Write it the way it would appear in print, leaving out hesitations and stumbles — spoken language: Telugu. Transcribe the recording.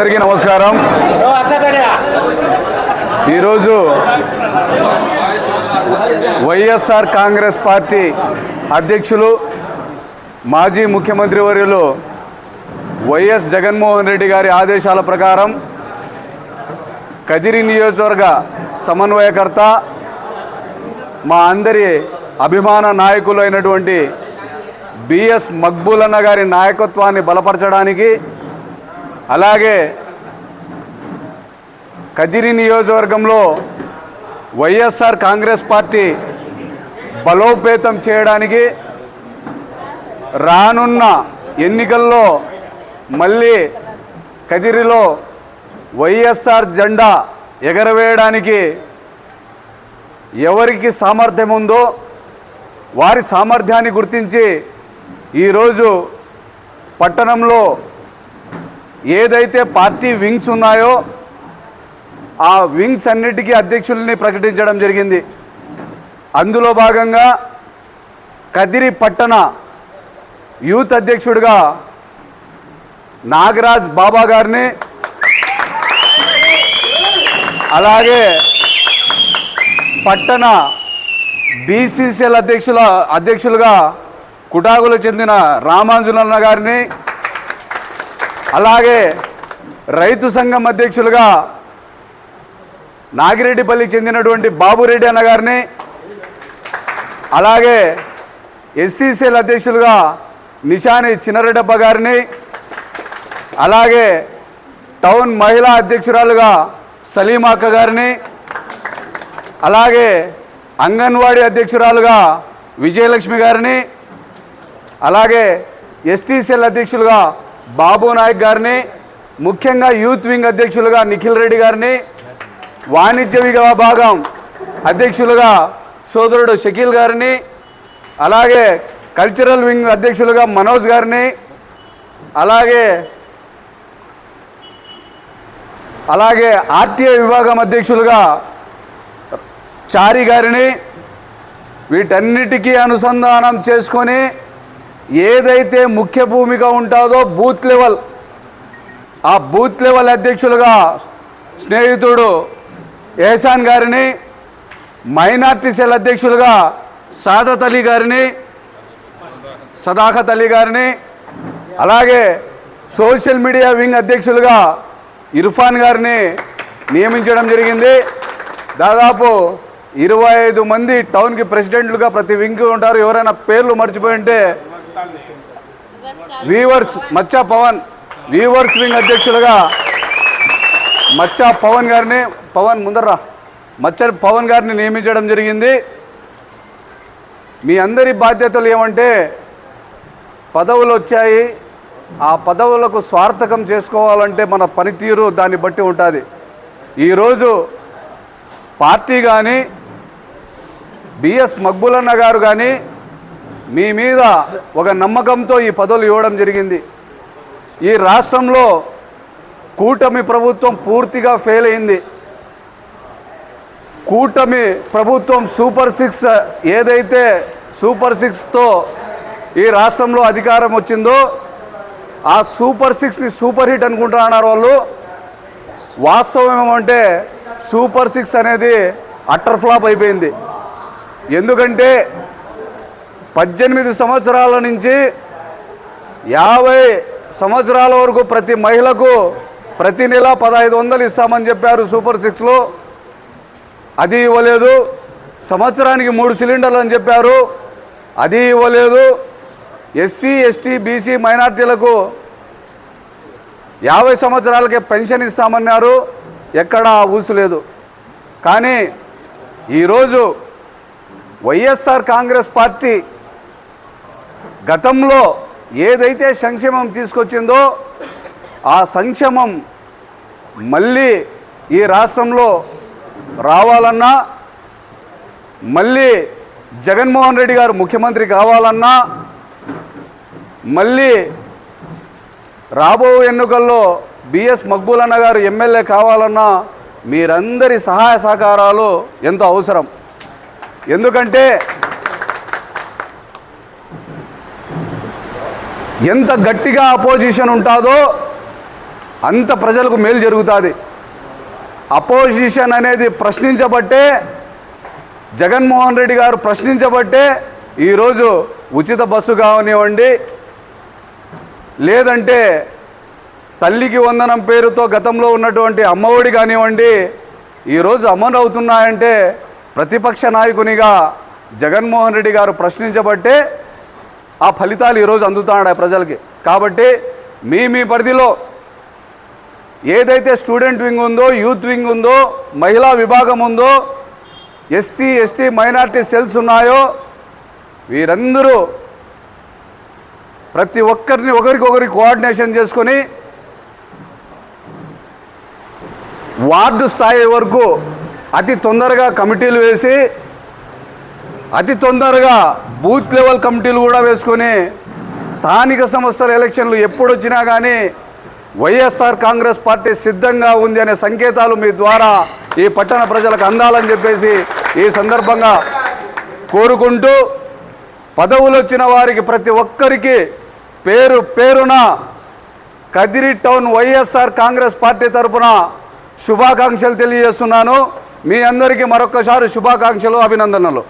అందరికీ నమస్కారం. ఈరోజు వైఎస్ఆర్ కాంగ్రెస్ పార్టీ అధ్యక్షులు మాజీ ముఖ్యమంత్రి వర్యులు వైఎస్ జగన్మోహన్ రెడ్డి గారి ఆదేశాల ప్రకారం కదిరి నియోజకవర్గ సమన్వయకర్త మా అందరి అభిమాన నాయకులు అయినటువంటి బిఎస్ మక్బూల్ అన్న గారి నాయకత్వాన్ని బలపరచడానికి, అలాగే కదిరి నియోజకవర్గంలో వైఎస్ఆర్ కాంగ్రెస్ పార్టీ బలోపేతం చేయడానికి రానున్న ఎన్నికల్లో మళ్ళీ కదిరిలో వైఎస్ఆర్ జెండా ఎగరవేయడానికి ఎవరికి సామర్థ్యం ఉందో వారి సామర్థ్యాన్ని గుర్తించి ఈరోజు పట్టణంలో ఏదైతే పార్టీ వింగ్స్ ఉన్నాయో ఆ వింగ్స్ అన్నిటికీ అధ్యక్షుల్ని ప్రకటించడం జరిగింది. అందులో భాగంగా కదిరి పట్టణ యూత్ అధ్యక్షుడిగా నాగరాజ్ బాబా గారిని, అలాగే పట్టణ బీసీసీఎల్ అధ్యక్షులుగా కుటాగులు చెందిన రామాంజునన్న గారిని, అలాగే రైతు సంఘం అధ్యక్షులుగా నాగిరెడ్డిపల్లికి చెందినటువంటి బాబురెడ్డి అన్న గారిని, అలాగే ఎస్సీసీఎల్ అధ్యక్షులుగా నిషాని చిన్నరెడ్డప్ప గారిని, అలాగే టౌన్ మహిళా అధ్యక్షురాలుగా సలీమాక్క గారిని, అలాగే అంగన్వాడీ అధ్యక్షురాలుగా విజయలక్ష్మి గారిని, అలాగే ఎస్టీసీఎల్ అధ్యక్షులుగా బాబు నాయక్ గారిని, ముఖ్యంగా యూత్ వింగ్ అధ్యక్షులుగా నిఖిల్ రెడ్డి గారిని, వాణిజ్య విభాగం అధ్యక్షులుగా సోదరుడు షకీల్ గారిని, అలాగే కల్చరల్ వింగ్ అధ్యక్షులుగా మనోజ్ గారిని, అలాగే ఆర్టీఐ విభాగం అధ్యక్షులుగా చారి గారిని, వీటన్నిటికీ అనుసంధానం చేసుకొని ఏదైతే ముఖ్య భూమిక ఉంటుందో బూత్ లెవెల్, ఆ బూత్ లెవెల్ అధ్యక్షులుగా స్నేహితుడు ఏసాన్ గారిని, మైనార్టీ సెల్ అధ్యక్షులుగా సదాఖత్ అలీ గారిని, అలాగే సోషల్ మీడియా వింగ్ అధ్యక్షులుగా ఇర్ఫాన్ గారిని నియమించడం జరిగింది. దాదాపు 25 మంది టౌన్కి ప్రెసిడెంట్లుగా ప్రతి వింగ్ ఉంటారు. ఎవరైనా పేర్లు మర్చిపోయి ఉంటే మచ్చా పవన్ వీవర్స్ వింగ్ అధ్యక్షులుగా మచ్చా పవన్ గారిని పవన్ గారిని నియమించడం జరిగింది. మీ అందరి బాధ్యతలు ఏమంటే పదవులు వచ్చాయి, ఆ పదవులకు స్వార్థకం చేసుకోవాలంటే మన పనితీరు దాన్ని బట్టి ఉంటుంది. ఈరోజు పార్టీ కానీ బిఎస్ మక్బూల్ అన్న గారు కానీ మీ మీద ఒక నమ్మకంతో ఈ పదవులు ఇవ్వడం జరిగింది. ఈ రాష్ట్రంలో కూటమి ప్రభుత్వం పూర్తిగా ఫెయిల్ అయింది. కూటమి ప్రభుత్వం సూపర్ 6 ఏదైతే సూపర్ 6తో ఈ రాష్ట్రంలో అధికారం వచ్చిందో ఆ సూపర్ 6ని సూపర్ హిట్ అనుకుంటున్నారు వాళ్ళు. వాస్తవం ఏమంటే సూపర్ 6 అనేది అట్టర్ ఫ్లాప్ అయిపోయింది. ఎందుకంటే 18 సంవత్సరాల నుంచి 50 సంవత్సరాల వరకు ప్రతి మహిళకు ప్రతి నెల 1500 ఇస్తామని చెప్పారు సూపర్ 6లో, అది ఇవ్వలేదు. సంవత్సరానికి 3 సిలిండర్లు అని చెప్పారు, అది ఇవ్వలేదు. ఎస్సీ ఎస్టీ బీసీ మైనార్టీలకు 50 సంవత్సరాలకే పెన్షన్ ఇస్తామన్నారు, ఎక్కడా ఊసులేదు. కానీ ఈరోజు వైఎస్ఆర్ కాంగ్రెస్ పార్టీ గతంలో ఏదైతే సంక్షేమం తీసుకొచ్చిందో ఆ సంక్షేమం మళ్ళీ ఈ రాష్ట్రంలో రావాలన్నా, మళ్ళీ జగన్మోహన్ రెడ్డి గారు ముఖ్యమంత్రి కావాలన్నా, మళ్ళీ రాబో ఎన్నికల్లో బిఎస్ మక్బూల్ అన్న గారు ఎమ్మెల్యే కావాలన్నా మీరందరి సహాయ సహకారాలు ఎంతో అవసరం. ఎందుకంటే ఎంత గట్టిగా అపోజిషన్ ఉంటుందో అంత ప్రజలకు మేలు జరుగుతుంది. అపోజిషన్ అనేది ప్రశ్నించబట్టే, జగన్మోహన్ రెడ్డి గారు ప్రశ్నించబట్టే ఈరోజు ఉచిత బస్సు కావనివ్వండి, లేదంటే తల్లికి వందనం పేరుతో గతంలో ఉన్నటువంటి అమ్మఒడి కానివ్వండి ఈరోజు అమలు అవుతున్నాయంటే ప్రతిపక్ష నాయకునిగా జగన్మోహన్ రెడ్డి గారు ప్రశ్నించబట్టే ఆ ఫలితాలు ఈరోజు అందుతున్నాయి ప్రజలకి. కాబట్టి మీ పరిధిలో ఏదైతే స్టూడెంట్ వింగ్ ఉందో, యూత్ వింగ్ ఉందో, మహిళా విభాగం ఉందో, ఎస్సీ ఎస్టీ మైనారిటీ సెల్స్ ఉన్నాయో వీరందరూ ప్రతి ఒక్కరిని ఒకరికొకరి కోఆర్డినేషన్ చేసుకొని వార్డు స్థాయి వరకు అతి తొందరగా కమిటీలు వేసి అతి తొందరగా బూత్ లెవెల్ కమిటీలు కూడా వేసుకొని స్థానిక సంస్థల ఎలక్షన్లు ఎప్పుడు వచ్చినా కానీ వైఎస్ఆర్ కాంగ్రెస్ పార్టీ సిద్ధంగా ఉంది అనే సంకేతాలు మీ ద్వారా ఈ పట్టణ ప్రజలకు అందాలని చెప్పేసి ఈ సందర్భంగా కోరుకుంటూ, పదవులు వచ్చిన వారికి ప్రతి ఒక్కరికి పేరు పేరున కదిరి టౌన్ వైఎస్ఆర్ కాంగ్రెస్ పార్టీ తరఫున శుభాకాంక్షలు తెలియజేస్తున్నాను. మీ అందరికీ మరొక్కసారి శుభాకాంక్షలు, అభినందనలు.